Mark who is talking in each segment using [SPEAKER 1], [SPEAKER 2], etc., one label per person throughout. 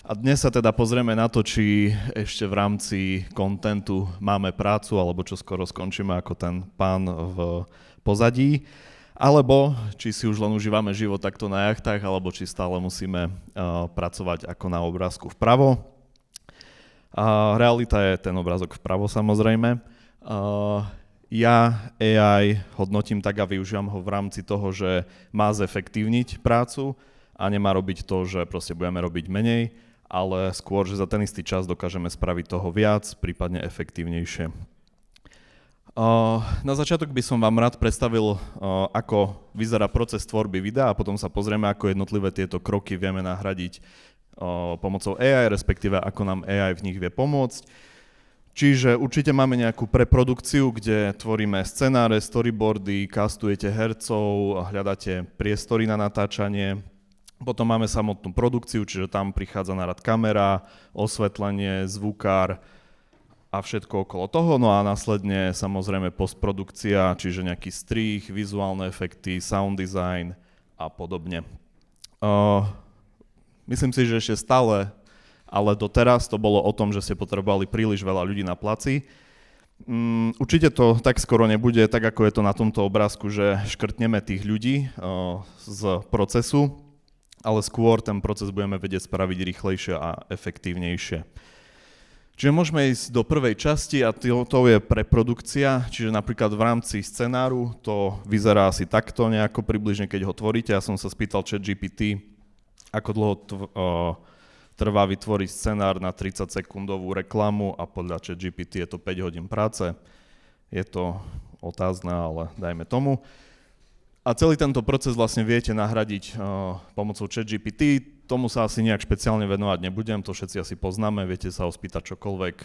[SPEAKER 1] A dnes sa teda pozrieme na to, či ešte v rámci kontentu máme prácu, alebo čo skoro skončíme ako ten pán v pozadí, alebo či si už len užívame život takto na jachtách, alebo či stále musíme pracovať ako na obrázku vpravo. Realita je ten obrázok vpravo samozrejme. Ja AI hodnotím tak a využívam ho v rámci toho, že má zefektívniť prácu a nemá robiť to, že proste budeme robiť menej, ale skôr, že za ten istý čas dokážeme spraviť toho viac, prípadne efektívnejšie. Na začiatok by som vám rád predstavil, ako vyzerá proces tvorby videa a potom sa pozrieme, ako jednotlivé tieto kroky vieme nahradiť pomocou AI, respektíve ako nám AI v nich vie pomôcť. Čiže určite máme nejakú preprodukciu, kde tvoríme scenáre, storyboardy, castujete hercov, hľadáte priestory na natáčanie. Potom máme samotnú produkciu, čiže tam prichádza na rad kamera, osvetlenie, zvukár a všetko okolo toho. No a následne samozrejme postprodukcia, čiže nejaký strih, vizuálne efekty, sound design a podobne. Myslím si, že ešte stále, ale doteraz to bolo o tom, že ste potrebovali príliš veľa ľudí na placi. Určite to tak skoro nebude, tak ako je to na tomto obrázku, že škrtneme tých ľudí z procesu, ale skôr ten proces budeme vedieť spraviť rýchlejšie a efektívnejšie. Čiže môžeme ísť do prvej časti a to je preprodukcia, čiže napríklad v rámci scenáru to vyzerá asi takto nejako približne, keď ho tvoríte. Ja som sa spýtal ChatGPT, ako dlho trvá vytvoriť scenár na 30-sekundovú reklamu a podľa ChatGPT je to 5 hodín práce. Je to otázne, ale dajme tomu. A celý tento proces vlastne viete nahradiť pomocou ChatGPT. Tomu sa asi nejak špeciálne venovať nebudem, to všetci asi poznáme, viete sa ho spýtať čokoľvek,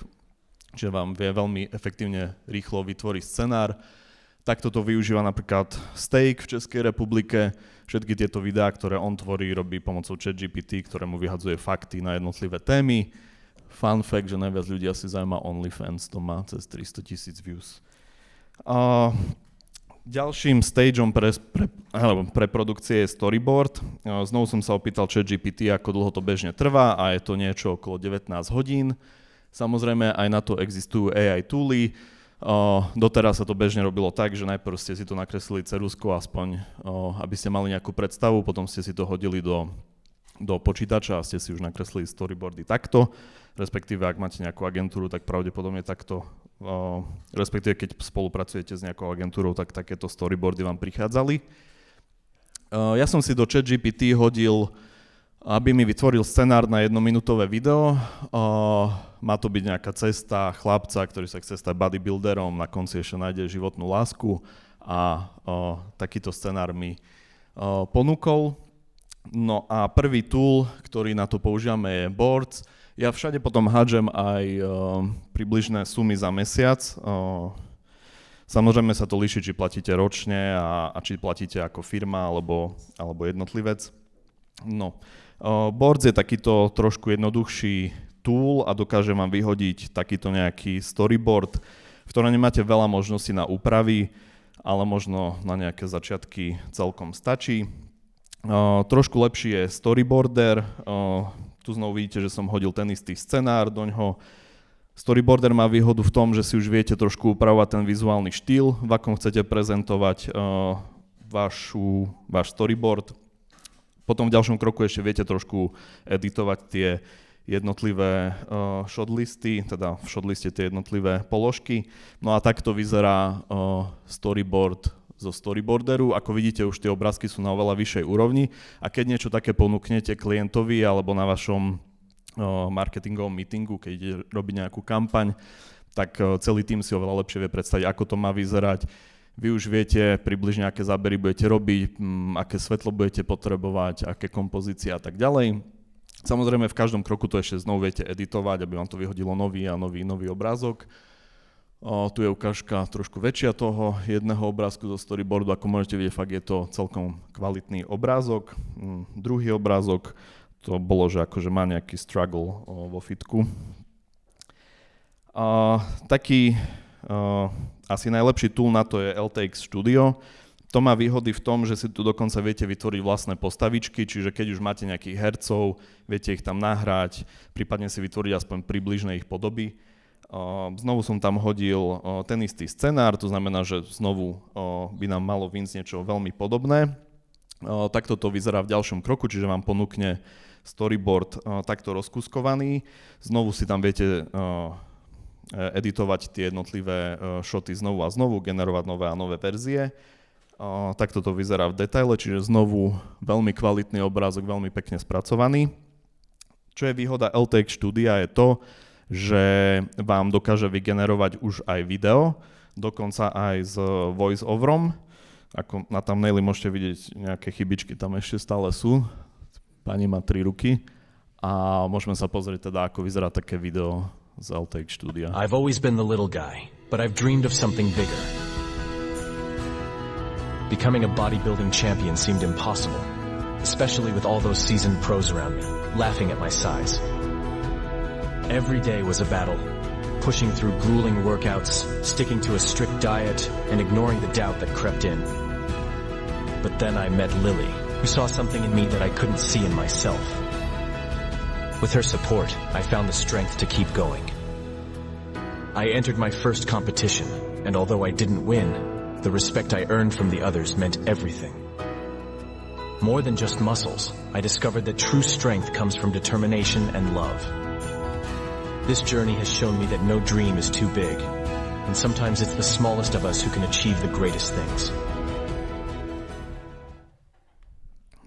[SPEAKER 1] že vám vie veľmi efektívne rýchlo vytvoriť scenár. Takto to využíva napríklad Steak v Českej republike. Všetky tieto videá, ktoré on tvorí, robí pomocou ChatGPT, ktorému vyhadzuje fakty na jednotlivé témy. Fun fact, že najviac ľudí asi zaujíma OnlyFans, to má cez 300,000 views. Ďalším stageom pre produkcie je storyboard. Znovu som sa opýtal ChatGPT, ako dlho to bežne trvá a je to niečo okolo 19 hodín. Samozrejme aj na to existujú AI tooly. Doteraz sa to bežne robilo tak, že najprv ste si to nakreslili ceruzkou aspoň, aby ste mali nejakú predstavu, potom ste si to hodili do počítača a ste si už nakreslili storyboardy takto, respektíve ak máte nejakú agentúru, tak pravdepodobne takto, respektíve keď spolupracujete s nejakou agentúrou, tak takéto storyboardy vám prichádzali. Ja som si do ChatGPT hodil, aby mi vytvoril scenár na 1-minútové video. Má to byť nejaká cesta chlapca, ktorý sa chce stať bodybuilderom, na konci ešte nájde životnú lásku a takýto scenár mi ponúkol. No a prvý tool, ktorý na to používame, je Boards. Ja všade potom hádžem aj približné sumy za mesiac. Samozrejme sa to líši, či platíte ročne a či platíte ako firma alebo jednotlivec. No. Boards je takýto trošku jednoduchší tool a dokáže vám vyhodiť takýto nejaký storyboard, v ktorom nemáte veľa možností na úpravy, ale možno na nejaké začiatky celkom stačí. Trošku lepší je storyboarder. Tu znovu vidíte, že som hodil ten istý scenár doňho. Storyboarder má výhodu v tom, že si už viete trošku upravovať ten vizuálny štýl, v akom chcete prezentovať váš storyboard. Potom v ďalšom kroku ešte viete trošku editovať tie jednotlivé shotlisty, teda v shotliste tie jednotlivé položky. No a takto vyzerá storyboard zo storyboarderu. Ako vidíte, už tie obrázky sú na oveľa vyššej úrovni a keď niečo také ponúknete klientovi alebo na vašom marketingovom meetingu, keď ide robiť nejakú kampaň, tak celý tým si oveľa lepšie vie predstaviť, ako to má vyzerať. Vy už viete približne, aké zábery budete robiť, aké svetlo budete potrebovať, aké kompozície a tak ďalej. Samozrejme, v každom kroku to ešte znovu viete editovať, aby vám to vyhodilo nový obrázok. Tu je ukážka trošku väčšia toho jedného obrázku zo storyboardu, ako môžete vidieť, fakt je to celkom kvalitný obrázok. Druhý obrázok, to bolo, že akože má nejaký struggle vo fitku. Taký asi najlepší tool na to je LTX Studio. To má výhody v tom, že si tu dokonca viete vytvoriť vlastné postavičky, čiže keď už máte nejakých hercov, viete ich tam nahrať, prípadne si vytvoriť aspoň približné ich podoby. Znovu som tam hodil ten istý scenár, to znamená, že znovu by nám malo vyjsť niečo veľmi podobné. Takto to vyzerá v ďalšom kroku, čiže vám ponúkne storyboard takto rozkuskovaný. Znovu si tam viete editovať tie jednotlivé shoty znovu a znovu, generovať nové a nové verzie. Takto to vyzerá v detaile, čiže znovu veľmi kvalitný obrázok, veľmi pekne spracovaný. Čo je výhoda LTX štúdia je to, že vám dokáže vygenerovať už aj video, dokonca aj s voice-overom. Ako na thumbnaili môžete vidieť nejaké chybičky, tam ešte stále sú. Pani má 3 ruky a môžeme sa pozrieť teda, ako vyzerá také video z LTX štúdia.
[SPEAKER 2] I've always been the little guy, but I've dreamed of something bigger. Becoming a bodybuilding champion seemed impossible, especially with all those seasoned pros around me, laughing at my size. Every day was a battle, pushing through grueling workouts, sticking to a strict diet, and ignoring the doubt that crept in. But then I met Lily, who saw something in me that I couldn't see in myself. With her support, I found the strength to keep going. I entered my first competition, and although I didn't win, the respect I earned from the others meant everything. More than just muscles, I discovered that true strength comes from determination and love. This journey has shown me that no dream is too big, and sometimes it's the smallest of us who can achieve the greatest things.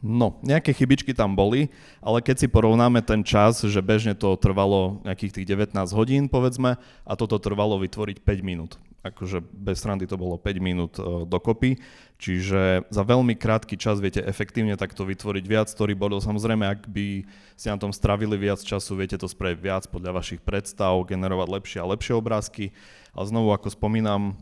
[SPEAKER 1] No, nejaké chybičky tam boli, ale keď si porovnáme ten čas, že bežne to trvalo nejakých tých 19 hodín, povedzme, a toto trvalo vytvoriť 5 minút. Akože bez srandy to bolo 5 minút dokopy, čiže za veľmi krátky čas viete efektívne takto vytvoriť viac storyboardov. Samozrejme, ak by ste na tom strávili viac času, viete to spraviť viac podľa vašich predstav, generovať lepšie a lepšie obrázky. Ale znovu, ako spomínam,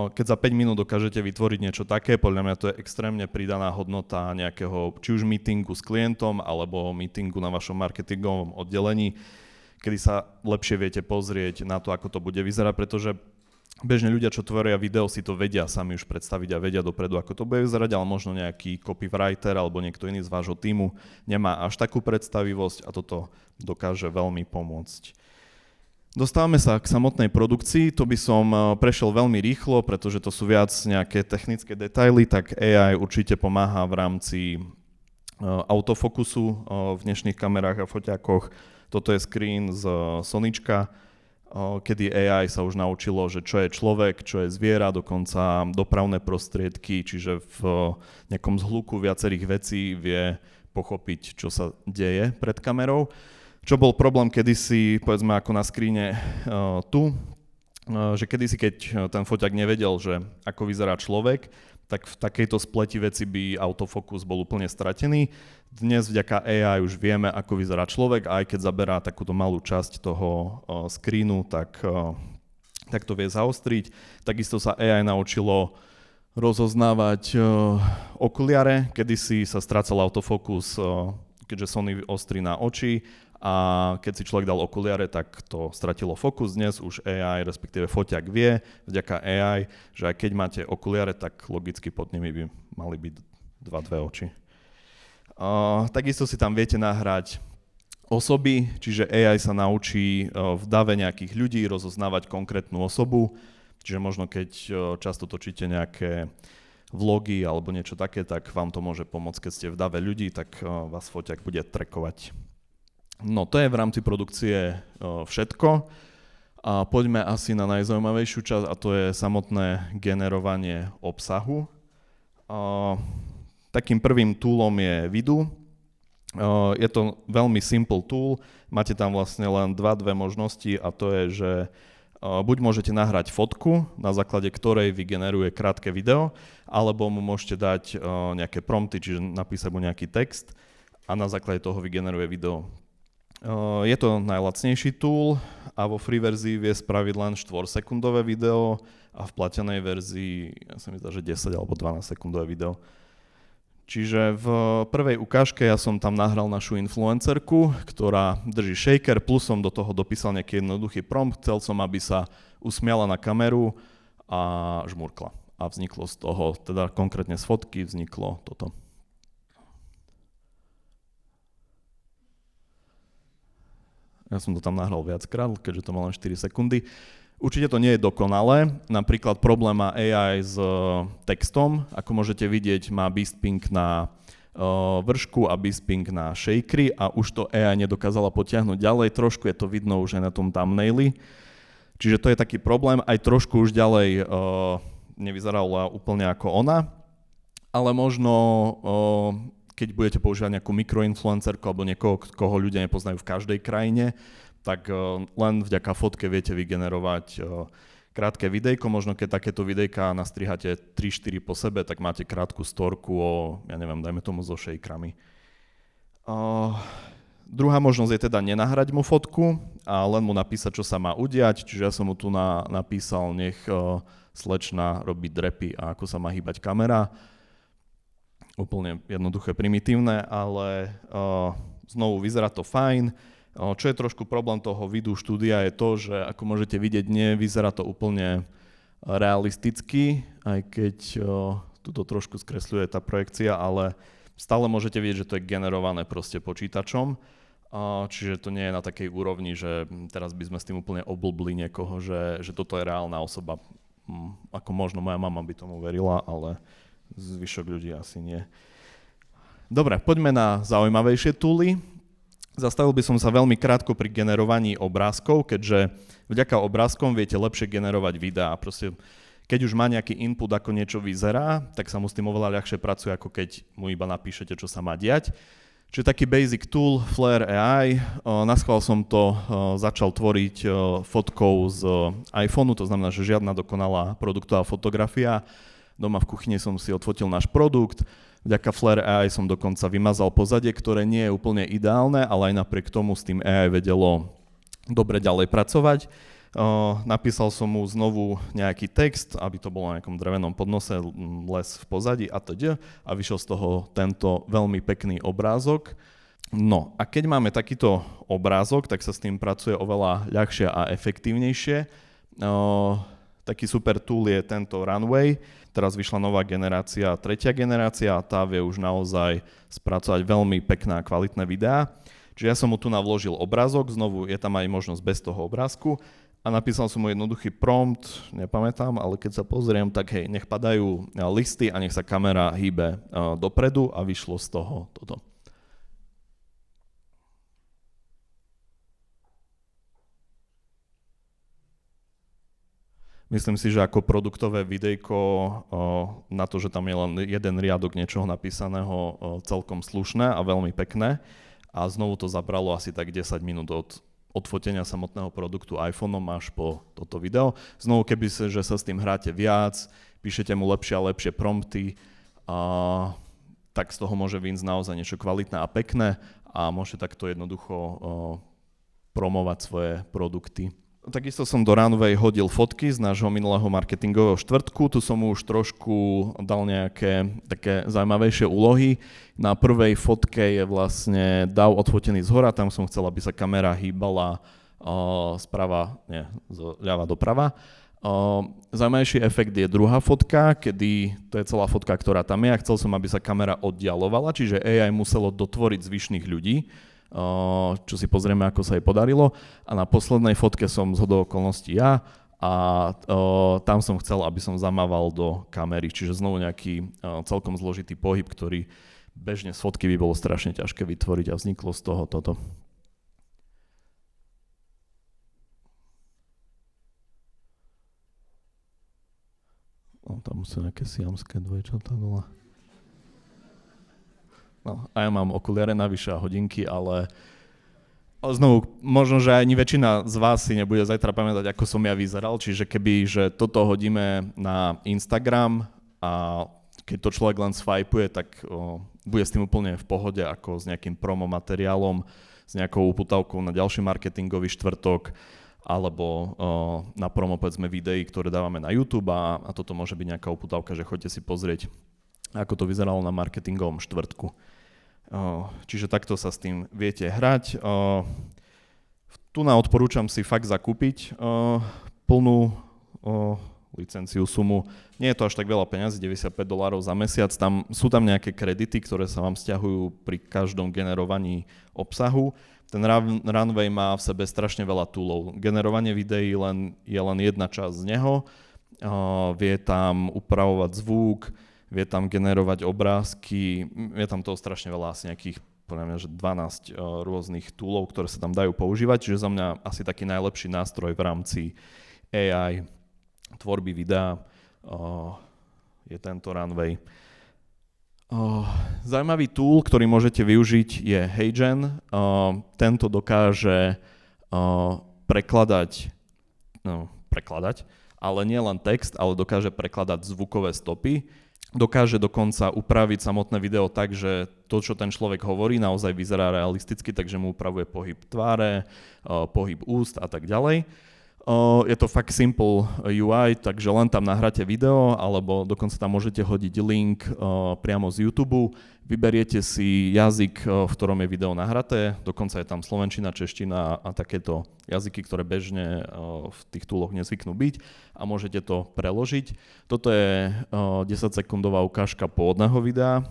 [SPEAKER 1] keď za 5 minút dokážete vytvoriť niečo také, podľa mňa to je extrémne pridaná hodnota nejakého, či už meetingu s klientom, alebo meetingu na vašom marketingovom oddelení, kedy sa lepšie viete pozrieť na to, ako to bude vyzerať, pretože bežne ľudia, čo tvoria video, si to vedia sami už predstaviť a vedia dopredu, ako to bude vyzerať, ale možno nejaký copywriter alebo niekto iný z vášho tímu nemá až takú predstavivosť a toto dokáže veľmi pomôcť. Dostávame sa k samotnej produkcii, to by som prešiel veľmi rýchlo, pretože to sú viac nejaké technické detaily, tak AI určite pomáha v rámci autofokusu v dnešných kamerách a foťákoch. Toto je screen z Sonyčka, kedy AI sa už naučilo, že čo je človek, čo je zviera, dokonca dopravné prostriedky, čiže v nejakom zhluku viacerých vecí vie pochopiť, čo sa deje pred kamerou. Čo bol problém kedysi, povedzme ako na skríne tu, že kedysi, keď ten foťák nevedel, že ako vyzerá človek, tak v takejto spleti veci by autofokus bol úplne stratený. Dnes vďaka AI už vieme, ako vyzerá človek, a aj keď zaberá takúto malú časť toho screenu, tak to vie zaostriť. Takisto sa AI naučilo rozoznávať okuliare. Kedysi sa strácal autofokus, keďže Sony ostrí na oči, a keď si človek dal okuliare, tak to stratilo fokus. Dnes už AI, respektíve foťák vie vďaka AI, že aj keď máte okuliare, tak logicky pod nimi by mali byť dve oči. Takisto si tam viete nahrať osoby, čiže AI sa naučí v dave nejakých ľudí rozoznávať konkrétnu osobu, čiže možno keď často točíte nejaké vlogy alebo niečo také, tak vám to môže pomôcť, keď ste v dave ľudí, tak vás foťák bude trackovať. No, to je v rámci produkcie všetko. A poďme asi na najzaujímavejšiu časť, a to je samotné generovanie obsahu. Takým prvým toolom je Vidu. Je to veľmi simple tool, máte tam vlastne len dve možnosti, a to je, že buď môžete nahrať fotku, na základe ktorej vygeneruje krátke video, alebo mu môžete dať nejaké prompty, čiže napísať mu nejaký text a na základe toho vygeneruje video. Je to najlacnejší tool a vo free verzii vie spraviť len 4-sekundové video a v platenej verzii, ja sa mi zdá, že 10 alebo 12-sekundové video. Čiže v prvej ukážke ja som tam nahral našu influencerku, ktorá drží shaker, plus som do toho dopísal nejaký jednoduchý prompt. Chcel som, aby sa usmiala na kameru a žmurkla. vzniklo z toho, teda konkrétne z fotky vzniklo toto. Ja som to tam nahral viackrát, keďže to má len 4 sekundy. Určite to nie je dokonalé. Napríklad problém má AI s textom. Ako môžete vidieť, má Bisping na vršku a Bisping na shakery a už to AI nedokázala potiahnuť ďalej. Trošku je to vidno už aj na tom thumbnaili. Čiže to je taký problém. Aj trošku už ďalej nevyzerala úplne ako ona. Ale možno keď budete používať nejakú mikroinfluencerku alebo niekoho, koho ľudia nepoznajú v každej krajine, tak len vďaka fotke viete vygenerovať krátke videjko. Možno keď takéto videjka nastrihate 3-4 po sebe, tak máte krátku storku o, ja neviem, dajme tomu so shakerami. Druhá možnosť je teda nenahrať mu fotku a len mu napísať, čo sa má udiať. Čiže ja som mu tu napísal, nech slečna robí drepy a ako sa má hýbať kamera. Úplne jednoduché, primitívne, ale znovu vyzerá to fajn. Čo je trošku problém toho videu štúdia je to, že ako môžete vidieť, nevyzerá to úplne realisticky, aj keď tuto trošku skresľuje tá projekcia, ale stále môžete vidieť, že to je generované proste počítačom. Čiže to nie je na takej úrovni, že teraz by sme s tým úplne oblbli niekoho, že toto je reálna osoba. Ako možno moja mama by tomu verila, ale zvyšok ľudí asi nie. Dobre, poďme na zaujímavejšie tooly. Zastavil by som sa veľmi krátko pri generovaní obrázkov, keďže vďaka obrázkom viete lepšie generovať videá. Proste, keď už má nejaký input, ako niečo vyzerá, tak sa mu s tým oveľa ľahšie pracuje, ako keď mu iba napíšete, čo sa má diať. Čiže taký basic tool, Flare AI. Naschvál som to začal tvoriť fotkou z iPhoneu, to znamená, že žiadna dokonalá produktová fotografia. Doma v kuchyni som si odfotil náš produkt, vďaka Flare AI som dokonca vymazal pozadie, ktoré nie je úplne ideálne, ale aj napriek tomu s tým AI vedelo dobre ďalej pracovať. Napísal som mu znovu nejaký text, aby to bolo na nejakom drevenom podnose, les v pozadí atď. A vyšiel z toho tento veľmi pekný obrázok. No a keď máme takýto obrázok, tak sa s tým pracuje oveľa ľahšie a efektívnejšie. Taký super tool je tento Runway. Teraz vyšla nová generácia, 3. generácia a tá vie už naozaj spracovať veľmi pekné a kvalitné videá. Čiže ja som mu tu navložil obrázok, znovu je tam aj možnosť bez toho obrázku a napísal som mu jednoduchý prompt, nepamätám, ale keď sa pozriem, tak hej, nech padajú listy a nech sa kamera hýbe dopredu a vyšlo z toho toto. Myslím si, že ako produktové videjko na to, že tam je len jeden riadok niečoho napísaného, celkom slušné a veľmi pekné. A znovu to zabralo asi tak 10 minút od odfotenia samotného produktu iPhoneom až po toto video. Znovu, keby že sa s tým hráte viac, píšete mu lepšie a lepšie prompty, tak z toho môže vyjsť naozaj niečo kvalitné a pekné a môžete takto jednoducho promovať svoje produkty. Takisto som do Runway hodil fotky z nášho minulého marketingového štvrtku. Tu som už trošku dal nejaké také zaujímavejšie úlohy. Na prvej fotke je vlastne dav odfotený zhora, tam som chcel, aby sa kamera hýbala zľava doprava. Zaujímavejší efekt je druhá fotka, kedy to je celá fotka, ktorá tam je a chcel som, aby sa kamera oddialovala, čiže AI muselo dotvoriť zvyšných ľudí, čo si pozrieme, ako sa jej podarilo. A na poslednej fotke som zhodou okolností ja a tam som chcel, aby som zamával do kamery. Čiže znovu nejaký celkom zložitý pohyb, ktorý bežne z fotky by bolo strašne ťažké vytvoriť a vzniklo z toho toto. Tam sú nejaké siamské dvojčatá dole. No, a ja mám okuliare navyše a hodinky, ale znovu, možno, že ani väčšina z vás si nebude zajtra pamätať, ako som ja vyzeral, čiže keby, že toto hodíme na Instagram a keď to človek len swipuje, tak bude s tým úplne v pohode, ako s nejakým promo materiálom, s nejakou uputavkou na ďalší marketingový štvrtok, alebo na promo, povedzme, videí, ktoré dávame na YouTube a toto môže byť nejaká uputavka, že choďte si pozrieť, ako to vyzeralo na marketingovom štvrtku. Čiže takto sa s tým viete hrať. Tu odporúčam si fakt zakúpiť plnú licenciu sumu. Nie je to až tak veľa peňazí, $95 za mesiac. Sú tam nejaké kredity, ktoré sa vám vzťahujú pri každom generovaní obsahu. Ten Runway má v sebe strašne veľa toolov. Generovanie videí je len jedna časť z neho. Vie tam upravovať zvuk, vie tam generovať obrázky, je tam toho strašne veľa, asi nejakých podľa mňa, že 12 rôznych toolov, ktoré sa tam dajú používať, čiže za mňa asi taký najlepší nástroj v rámci AI tvorby videa je tento Runway. Zaujímavý tool, ktorý môžete využiť, je HeyGen. Tento dokáže prekladať, ale nie len text, ale dokáže prekladať zvukové stopy. Dokáže dokonca upraviť samotné video tak, že to, čo ten človek hovorí, naozaj vyzerá realisticky, takže mu upravuje pohyb tváre, pohyb úst a tak ďalej. Je to fakt simple UI, takže len tam nahráte video, alebo dokonca tam môžete hodiť link priamo z YouTube. Vyberiete si jazyk, v ktorom je video nahraté, dokonca je tam slovenčina, čeština a takéto jazyky, ktoré bežne v tých túloch nezvyknú byť a môžete to preložiť. Toto je 10-sekundová ukážka pôvodného videa.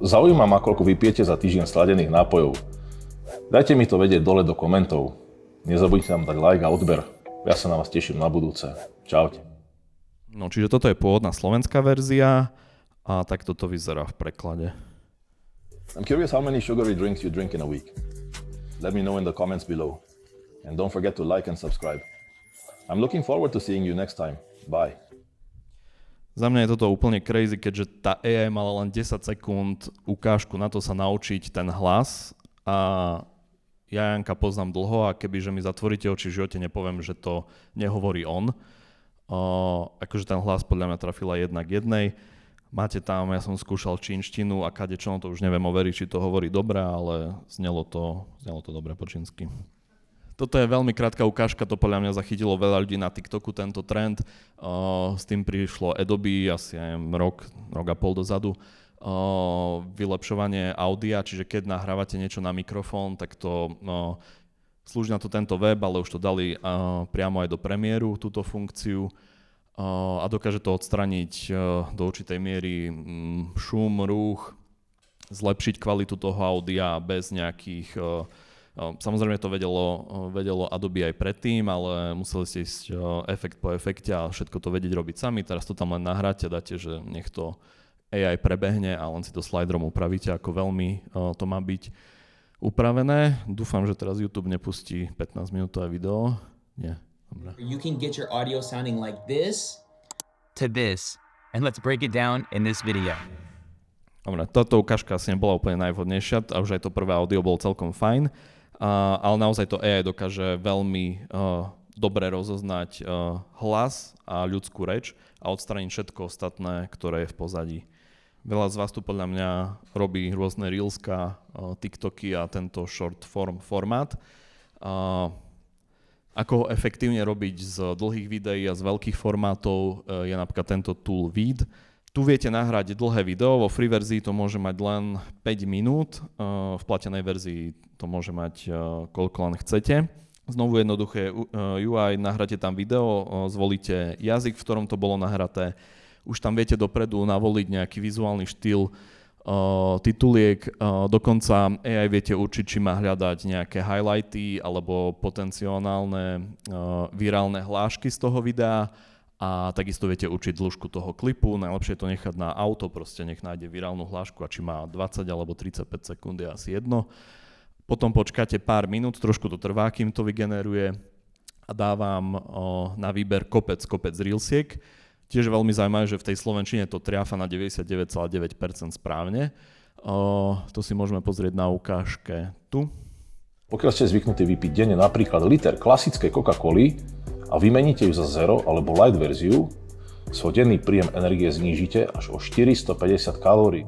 [SPEAKER 3] Zaujíma ma, koľko vypijete za týždeň sladených nápojov. Dajte mi to vedieť dole do komentov. Nezabudnite nám dať like a odber. Ja sa na vás teším na budúce. Čaute.
[SPEAKER 1] No, čiže toto je pôvodná slovenská verzia a takto to vyzerá v preklade.
[SPEAKER 3] I'm curious how many sugary drinks you drink in a week. Let me know in the comments below. And don't forget to like and subscribe. I'm looking forward to seeing you next time. Bye.
[SPEAKER 1] Za mňa je toto úplne crazy, keďže tá AI mala len 10 sekúnd ukážku na to sa naučiť ten hlas a ja Janka poznám dlho a kebyže mi zatvoríte oči v živote, nepoviem, že to nehovorí on. Akože ten hlas podľa mňa trafila 1:1. Máte tam, ja som skúšal čínštinu a kadečo, to už neviem overiť, či to hovorí dobre, ale znelo to dobre po čínsky. Toto je veľmi krátka ukážka, to podľa mňa zachytilo veľa ľudí na TikToku, tento trend. S tým prišlo Adobe asi aj rok a pol dozadu. Vylepšovanie audia, čiže keď nahrávate niečo na mikrofón, tak to slúži na to tento web, ale už to dali priamo aj do Premiéru, túto funkciu. A dokáže to odstraniť do určitej miery šum, ruch, zlepšiť kvalitu toho audia bez nejakých... Samozrejme to vedelo Adobe aj predtým, ale museli ste ísť efekt po efekte a všetko to vedieť robiť sami. Teraz to tam len nahráte, dáte, že nech to AI prebehne a len si to sliderom upravíte, ako veľmi to má byť upravené. Dúfam, že teraz YouTube nepustí 15-minútové video. Nie. Dobre.
[SPEAKER 4] You can get your audio sounding like this
[SPEAKER 5] to this, and let's break it down in this video.
[SPEAKER 1] Dobre, táto ukážka asi nebola úplne najvhodnejšia, a už aj to prvé audio bolo celkom fajn, ale naozaj to AI dokáže veľmi dobre rozoznať hlas a ľudskú reč a odstrániť všetko ostatné, ktoré je v pozadí. Veľa z vás tu podľa mňa robí rôzne reelska, TikToky a tento short form formát. Ako ho efektívne robiť z dlhých videí a z veľkých formátov je napríklad tento tool Veed. Tu viete nahrať dlhé video, vo free verzii to môže mať len 5 minút, v platenej verzii to môže mať koľko len chcete. Znovu jednoduché UI, nahráte tam video, zvolíte jazyk, v ktorom to bolo nahraté. Už tam viete dopredu navoliť nejaký vizuálny štýl tituliek, dokonca AI viete určiť, či má hľadať nejaké highlighty alebo potenciálne virálne hlášky z toho videa a takisto viete určiť dĺžku toho klipu, najlepšie je to nechať na auto, proste nech nájde virálnu hlášku a či má 20 alebo 35 sekúnd je asi jedno. Potom počkáte pár minút, trošku to trvá, kým to vygeneruje a dávam na výber kopec reelsiek. Tiež je veľmi zaujímavé, že v tej slovenčine to triafa na 99,9% správne. To si môžeme pozrieť na ukážke tu.
[SPEAKER 3] Pokiaľ ste zvyknutí vypiť denne napríklad liter klasickej Coca-Coly a vymeníte ju za zero alebo light verziu, svoj denný príjem energie znížite až o 450 kalórií.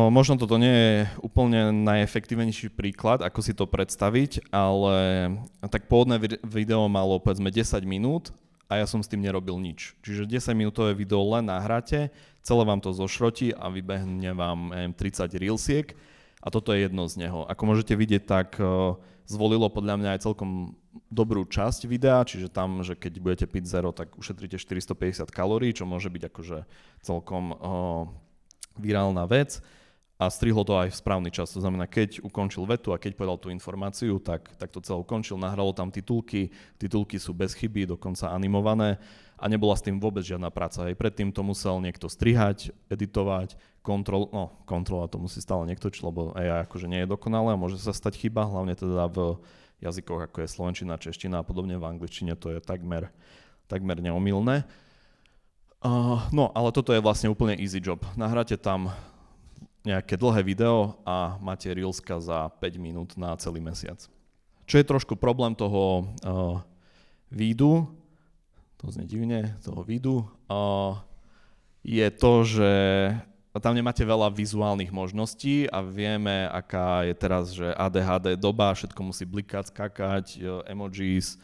[SPEAKER 1] Možno toto nie je úplne najefektívnejší príklad, ako si to predstaviť, ale tak pôvodné video malo povedzme 10 minút, a ja som s tým nerobil nič. Čiže 10-minútové video len nahráte, celé vám to zošrotí a vybehne vám 30 reelsiek a toto je jedno z neho. Ako môžete vidieť, tak zvolilo podľa mňa aj celkom dobrú časť videa, čiže tam, že keď budete piť zero, tak ušetríte 450 kalórií, čo môže byť akože celkom virálna vec. A strihlo to aj v správny čas, to znamená, keď ukončil vetu a keď povedal tú informáciu, tak to celé ukončil, nahralo tam titulky sú bez chyby, dokonca animované a nebola s tým vôbec žiadna práca. Aj predtým to musel niekto strihať, editovať, kontrola to musí stále niekto, lebo AI akože nie je dokonalé a môže sa stať chyba, hlavne teda v jazykoch ako je slovenčina, čeština a podobne, v angličtine to je takmer neomylné. No, ale toto je vlastne úplne easy job. Nahráte tam nejaké dlhé video a máte Reelska za 5 minút na celý mesiac. Čo je trošku problém toho vídu, to znie divne, toho vídu, je to, že tam nemáte veľa vizuálnych možností a vieme, aká je teraz, že ADHD doba, všetko musí blikať, skakať, emojis,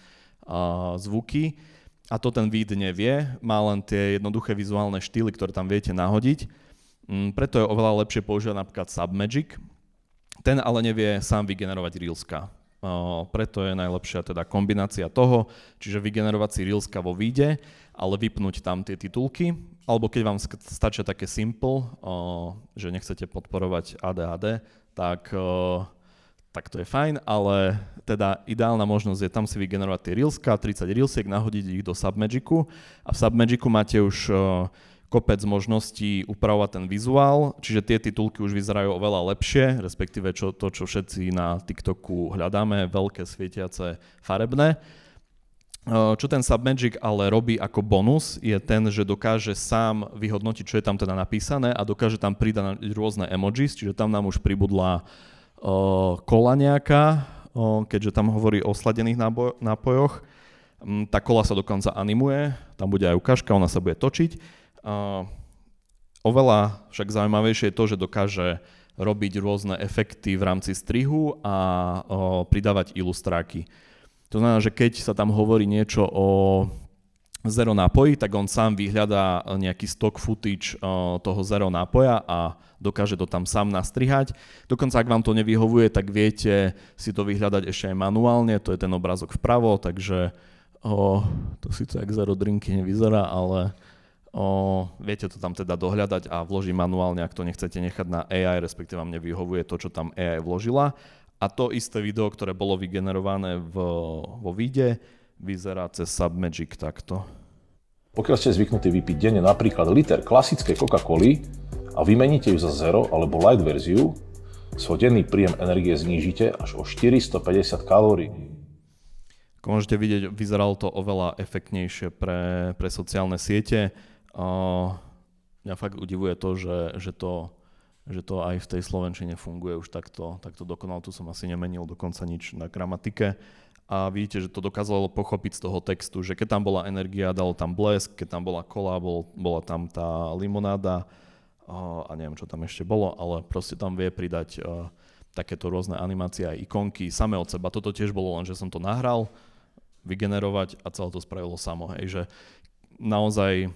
[SPEAKER 1] zvuky. A to ten víd nevie, má len tie jednoduché vizuálne štýly, ktoré tam viete nahodiť. Preto je oveľa lepšie používať napríklad Submagic. Ten ale nevie sám vygenerovať Reelska. Preto je najlepšia teda kombinácia toho, čiže vygenerovať si Reelska vo víde, ale vypnúť tam tie titulky, alebo keď vám stačia také simple, že nechcete podporovať ADHD, tak to je fajn, ale teda ideálna možnosť je tam si vygenerovať tie Reelska, 30 Reelsiek, nahodiť ich do Submagicu a v Submagicu máte už kopec možností upravovať ten vizuál, čiže tie titulky už vyzerajú oveľa lepšie, respektíve čo všetci na TikToku hľadáme, veľké, svietiace, farebné. Čo ten Submagic ale robí ako bonus, je ten, že dokáže sám vyhodnotiť, čo je tam teda napísané a dokáže tam pridať rôzne emojis, čiže tam nám už pribudla kola nejaká, keďže tam hovorí o sladených nápojoch. Tá kola sa dokonca animuje, tam bude aj ukážka, ona sa bude točiť. Oveľa však zaujímavejšie je to, že dokáže robiť rôzne efekty v rámci strihu a pridávať ilustráky. To znamená, že keď sa tam hovorí niečo o zero nápoji, tak on sám vyhľadá nejaký stock footage toho zero nápoja a dokáže to tam sám nastrihať. Dokonca ak vám to nevyhovuje, tak viete si to vyhľadať ešte aj manuálne, to je ten obrázok vpravo, takže to síce jak zero drinky nevyzerá, ale viete to tam teda dohľadať a vložiť manuálne, ak to nechcete nechať na AI, respektíve vám nevyhovuje to, čo tam AI vložila. A to isté video, ktoré bolo vygenerované vo víde, vyzerá cez Submagic takto.
[SPEAKER 3] Pokiaľ ste zvyknutí vypiť denne napríklad liter klasickej Coca-Coly a vymeníte ju za zero alebo light verziu, svoj denný príjem energie znížite až o 450 kalórií.
[SPEAKER 1] Ako môžete vidieť, vyzeralo to oveľa efektnejšie pre sociálne siete. Mňa fakt udivuje to, že to aj v tej slovenčine funguje už takto dokonalo. Tu som asi nemenil dokonca nič na gramatike. A vidíte, že to dokázalo pochopiť z toho textu, že keď tam bola energia, dalo tam blesk, keď tam bola kola, bola tam tá limonáda a neviem, čo tam ešte bolo, ale proste tam vie pridať takéto rôzne animácie aj ikonky same od seba. Toto tiež bolo len, že som to nahral, vygenerovať a celé to spravilo samo. Hej, že naozaj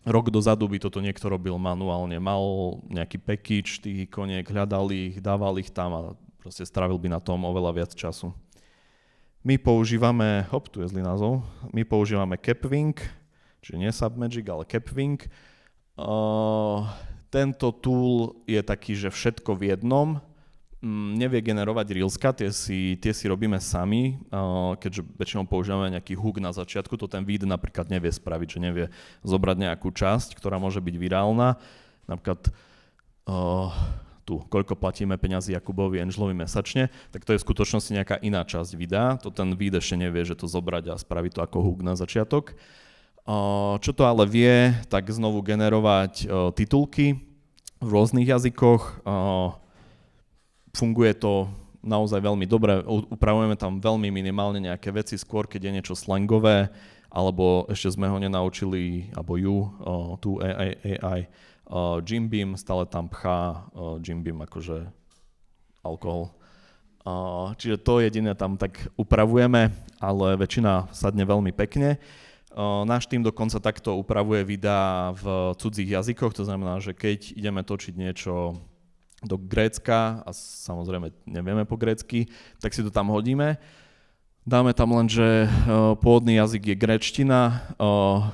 [SPEAKER 1] rok dozadu by toto niekto robil manuálne, mal nejaký package tých ikoniek, hľadal ich, dával ich tam a proste strávil by na tom oveľa viac času. My používame, tu je zlý názov, my používame Capwing, čiže nie Submagic, ale Capwing. Tento tool je taký, že všetko v jednom, nevie generovať Reelska, tie si robíme sami, keďže väčšinou používame nejaký hook na začiatku, to ten víd napríklad nevie spraviť, že nevie zobrať nejakú časť, ktorá môže byť virálna. Napríklad tu, koľko platíme peňazí Jakubovi Angelovi mesačne, tak to je v skutočnosti nejaká iná časť videa, to ten víd ešte nevie, že to zobrať a spraviť to ako hook na začiatok. Čo to ale vie, tak znovu generovať titulky v rôznych jazykoch. Funguje to naozaj veľmi dobre, upravujeme tam veľmi minimálne nejaké veci, skôr keď je niečo slangové, alebo ešte sme ho nenaučili, alebo tú AI, Jim Beam, stále tam pchá Jim Beam akože alkohol. Čiže to jediné tam tak upravujeme, ale väčšina sadne veľmi pekne. Náš tým dokonca takto upravuje videá v cudzích jazykoch, to znamená, že keď ideme točiť niečo do Grécka a samozrejme nevieme po grécky, tak si to tam hodíme. Dáme tam len, že pôvodný jazyk je gréčtina,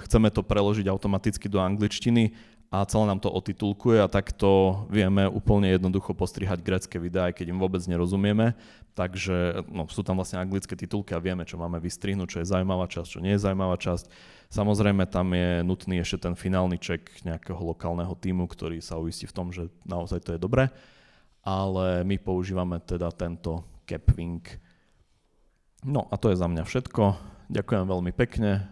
[SPEAKER 1] chceme to preložiť automaticky do angličtiny a celé nám to otitulkuje a takto vieme úplne jednoducho postrihať grécke videá, aj keď im vôbec nerozumieme. Takže sú tam vlastne anglické titulky a vieme, čo máme vystrihnúť, čo je zaujímavá časť, čo nie je zaujímavá časť. Samozrejme tam je nutný ešte ten finálny check nejakého lokálneho tímu, ktorý sa uistí v tom, že naozaj to je dobré. Ale my používame teda tento Capwing. No a to je za mňa všetko. Ďakujem veľmi pekne.